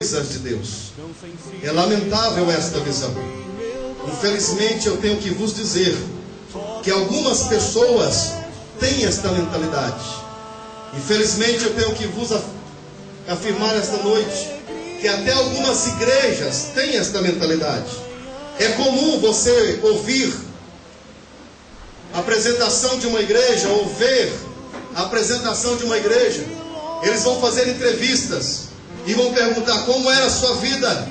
coisas de Deus. É lamentável esta visão. Infelizmente eu tenho que vos dizer que algumas pessoas têm esta mentalidade. Infelizmente eu tenho que vos afirmar esta noite que até algumas igrejas têm esta mentalidade. É comum você ouvir a apresentação de uma igreja ou ver a apresentação de uma igreja. Eles vão fazer entrevistas e vão perguntar: como era a sua vida?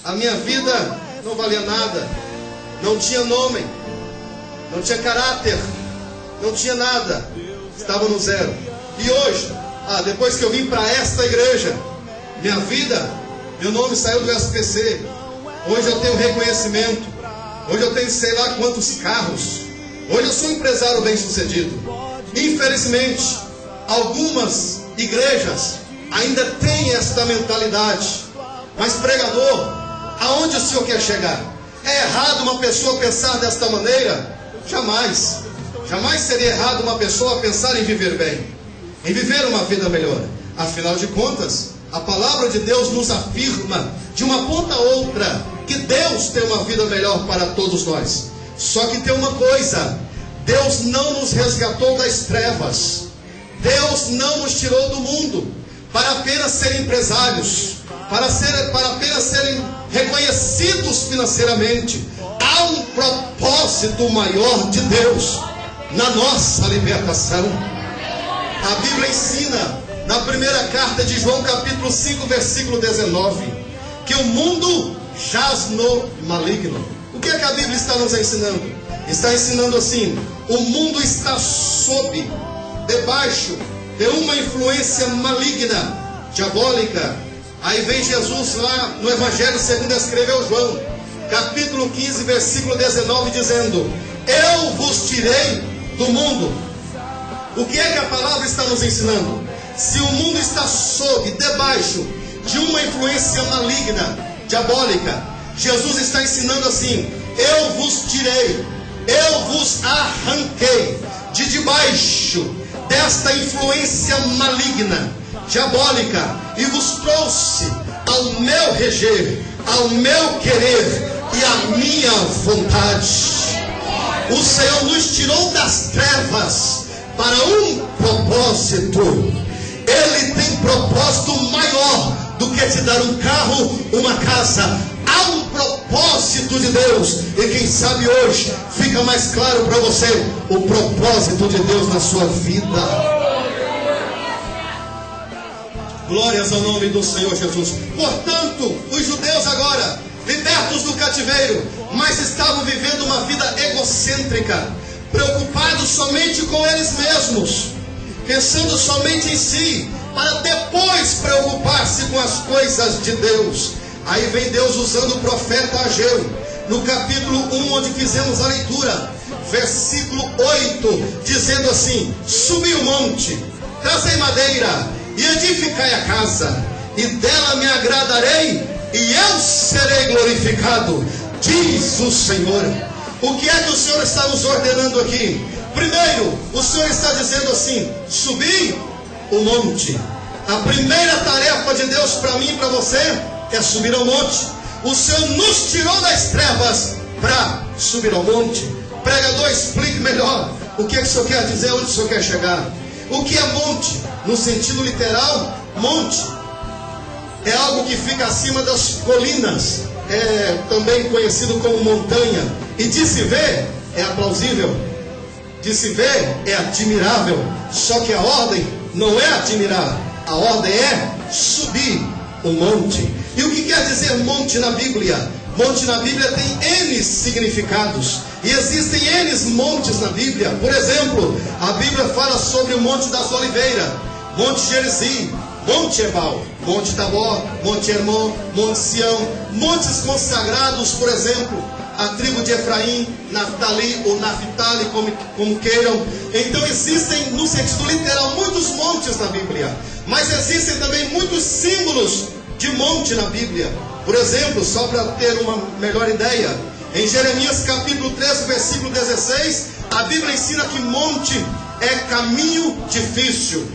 A minha vida não valia nada, não tinha nome, não tinha caráter, não tinha nada, estava no zero. E hoje, depois que eu vim para esta igreja, minha vida, meu nome saiu do SPC. Hoje eu tenho reconhecimento, hoje eu tenho sei lá quantos carros, hoje eu sou um empresário bem sucedido. Infelizmente, algumas igrejas ainda têm esta mentalidade. Mas pregador, aonde o senhor quer chegar? É errado uma pessoa pensar desta maneira? Jamais. Jamais seria errado uma pessoa pensar em viver bem, em viver uma vida melhor. Afinal de contas, a palavra de Deus nos afirma de uma ponta a outra que Deus tem uma vida melhor para todos nós. Só que tem uma coisa: Deus não nos resgatou das trevas, Deus não nos tirou do mundo para apenas serem empresários, para apenas serem reconhecidos financeiramente. Há um propósito maior de Deus na nossa libertação. A Bíblia ensina, na primeira carta de João, capítulo 5, versículo 19, que o mundo jaz no maligno. O que é que a Bíblia está nos ensinando? Está ensinando assim: o mundo está debaixo de uma influência maligna, diabólica. Aí vem Jesus lá no Evangelho segundo escreveu João, capítulo 15, versículo 19, dizendo: eu vos tirei do mundo. O que é que a palavra está nos ensinando? Se o mundo está debaixo de uma influência maligna, diabólica, Jesus está ensinando assim: eu vos tirei, eu vos arranquei de debaixo desta influência maligna, diabólica, e vos trouxe ao meu reger, ao meu querer e à minha vontade. O Senhor nos tirou das trevas para um propósito. Ele tem propósito maior do que te dar um carro, uma casa. Há um propósito de Deus. E quem sabe hoje fica mais claro para você o propósito de Deus na sua vida. Glórias ao nome do Senhor Jesus. Portanto, os judeus agora, libertos do cativeiro, mas estavam vivendo uma vida egocêntrica, preocupados somente com eles mesmos, pensando somente em si, para depois preocupar-se com as coisas de Deus. Aí vem Deus usando o profeta Ageu, no capítulo 1, onde fizemos a leitura, versículo 8, dizendo assim: subi o monte, trazei madeira e edificai a casa, e dela me agradarei, e eu serei glorificado, diz o Senhor. O que é que o Senhor está nos ordenando aqui? Primeiro, o Senhor está dizendo assim: subir o monte. A primeira tarefa de Deus para mim e para você é subir ao monte. O Senhor nos tirou das trevas para subir ao monte. Pregador, explique melhor o que é que o Senhor quer dizer, onde o Senhor quer chegar. O que é monte? No sentido literal, monte é algo que fica acima das colinas, é também conhecido como montanha. E de se ver é aplausível, de se ver é admirável. Só que a ordem não é admirar, a ordem é subir o monte. E o que quer dizer monte na Bíblia? Monte na Bíblia tem N significados. E existem N montes na Bíblia. Por exemplo, a Bíblia fala sobre o Monte das Oliveiras, Monte Gerizim, Monte Ebal, Monte Tabor, Monte Hermon, Monte Sião. Montes consagrados, por exemplo, a tribo de Efraim, Naftali ou Naphtali, como queiram. Então existem, no sentido literal, muitos montes na Bíblia. Mas existem também muitos símbolos de monte na Bíblia. Por exemplo, só para ter uma melhor ideia, em Jeremias capítulo 13, versículo 16, a Bíblia ensina que monte é caminho difícil.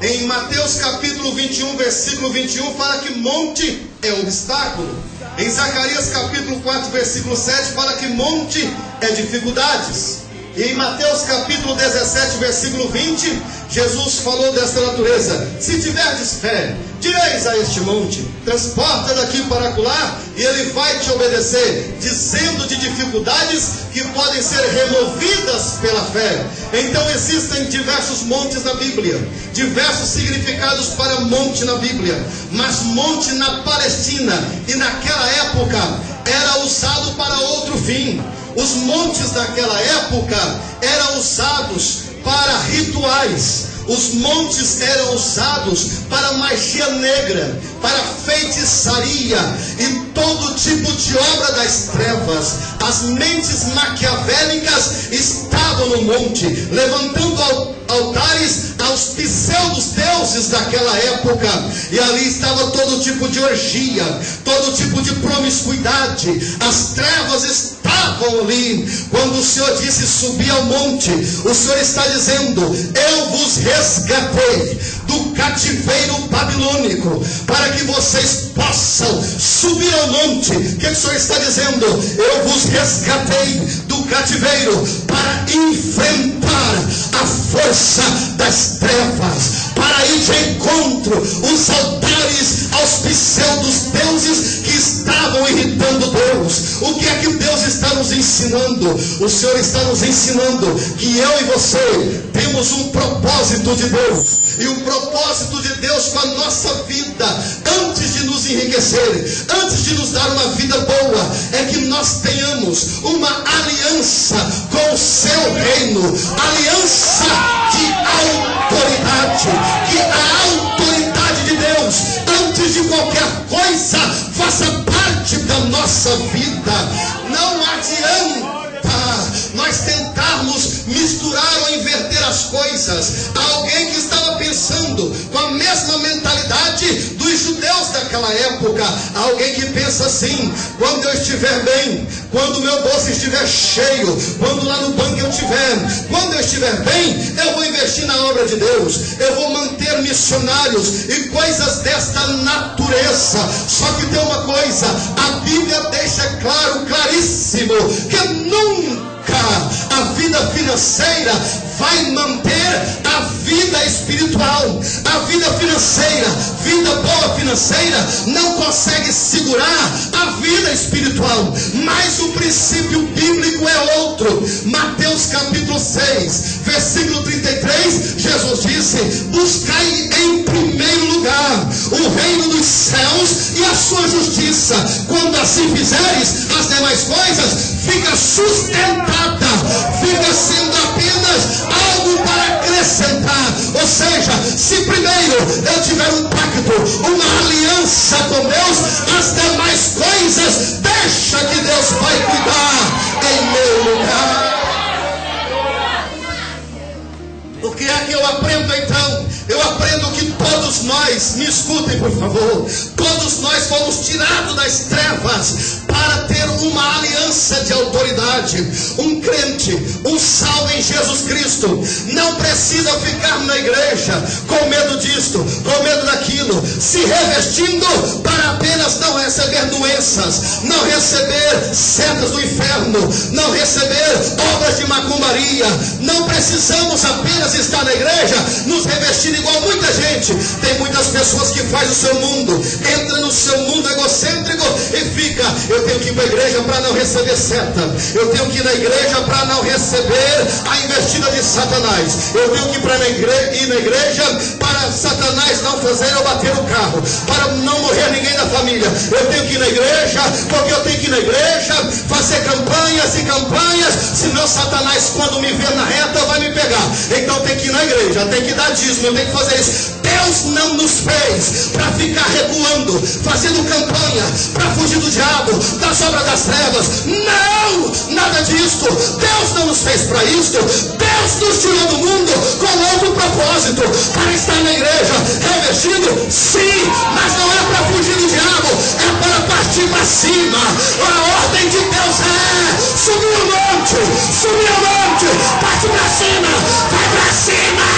Em Mateus capítulo 21, versículo 21, fala que monte é obstáculo. Em Zacarias capítulo 4, versículo 7, fala que monte é dificuldades. E em Mateus capítulo 17, versículo 20, Jesus falou desta natureza: se tiverdes fé, direis a este monte, transporta daqui para acolá, e ele vai te obedecer, dizendo de dificuldades que podem ser removidas pela fé. Então existem diversos montes na Bíblia, diversos significados para monte na Bíblia, mas monte na Palestina e naquela época era usado para outro fim. Os montes daquela época eram usados para rituais. Os montes eram usados para magia negra, para feitiçaria e todo tipo de obra das trevas. As mentes maquiavélicas estavam no monte, levantando altares aos pseudos deuses daquela época. E ali estava todo tipo de orgia, todo tipo de promiscuidade. As trevas estavam ali. Quando o Senhor disse subir ao monte, o Senhor está dizendo: eu vos resgatei do cativeiro babilônico, para que vocês possam subir ao monte. O que o Senhor está dizendo? Eu vos resgatei do cativeiro para enfrentar a força das trevas, para ir de encontro os altares aos pseudos deuses que estavam irritando Deus. O que é que Deus está nos ensinando? O Senhor está nos ensinando que eu e você temos um propósito de Deus. E o propósito de Deus com a nossa vida, antes de nos enriquecer, antes de nos dar uma vida boa, é que nós tenhamos uma aliança com o seu reino, aliança de autoridade, que a autoridade de Deus, antes de qualquer coisa, faça parte da nossa vida. Não adianta nós tentarmos misturar ou inverter as coisas. Há alguém que estava pensando com a mesma mentalidade dos judeus daquela época. Há alguém que pensa assim: quando eu estiver bem, quando o meu bolso estiver cheio, quando lá no banco eu estiver, quando eu estiver bem, eu vou investir na obra de Deus, eu vou manter missionários e coisas desta natureza. Só que tem uma coisa, a Bíblia deixa claro, claríssimo, que nunca a vida financeira vai manter a vida espiritual. A vida financeira, vida boa financeira, não consegue segurar a vida espiritual. Mas o princípio bíblico é outro. Mateus capítulo 6, versículo 33, Jesus disse: buscai em primeiro lugar o reino dos céus e a sua justiça. Quando assim fizeres, as demais coisas fica sustentada, fica sendo apenas algo para acrescentar. Ou seja, se primeiro eu tiver um pacto, uma aliança com Deus, as demais coisas deixa que Deus vai cuidar em meu lugar. O que é que eu aprendo então? Eu aprendo que todos nós, me escutem por favor, todos nós fomos tirados das trevas para ter uma aliança de autoridade. Um crente, um salvo em Jesus Cristo, não precisa ficar na igreja com medo disto, com medo daquilo, se revestindo para apenas não receber doenças, não receber setas do inferno, não receber obras de macumbaria. Não precisamos apenas estar na igreja nos revestindo igual muita gente. Tem muitas pessoas que fazem o seu mundo, entra no seu mundo egocêntrico e fica: eu tenho que ir para a igreja para não receber seta, eu tenho que ir na igreja para não receber a investida de Satanás, eu tenho que ir na igreja para Satanás não fazer eu bater o carro, para não morrer ninguém da família. Eu tenho que ir na igreja porque eu tenho que ir na igreja fazer campanhas e campanhas, senão Satanás, quando me ver na reta, vai me pegar. Então tem que ir na igreja, tem que dar dízimo, eu tenho que fazer isso. Deus não nos fez para ficar recuando, fazendo campanha para fugir do diabo, das obras das trevas. Não, nada disso. Deus não nos fez para isso. Deus nos tirou do mundo com outro propósito, para estar na igreja revestido, sim, mas não é para fugir do diabo, é para partir para cima. A ordem de Deus é subir o monte, parte para cima, vai para cima.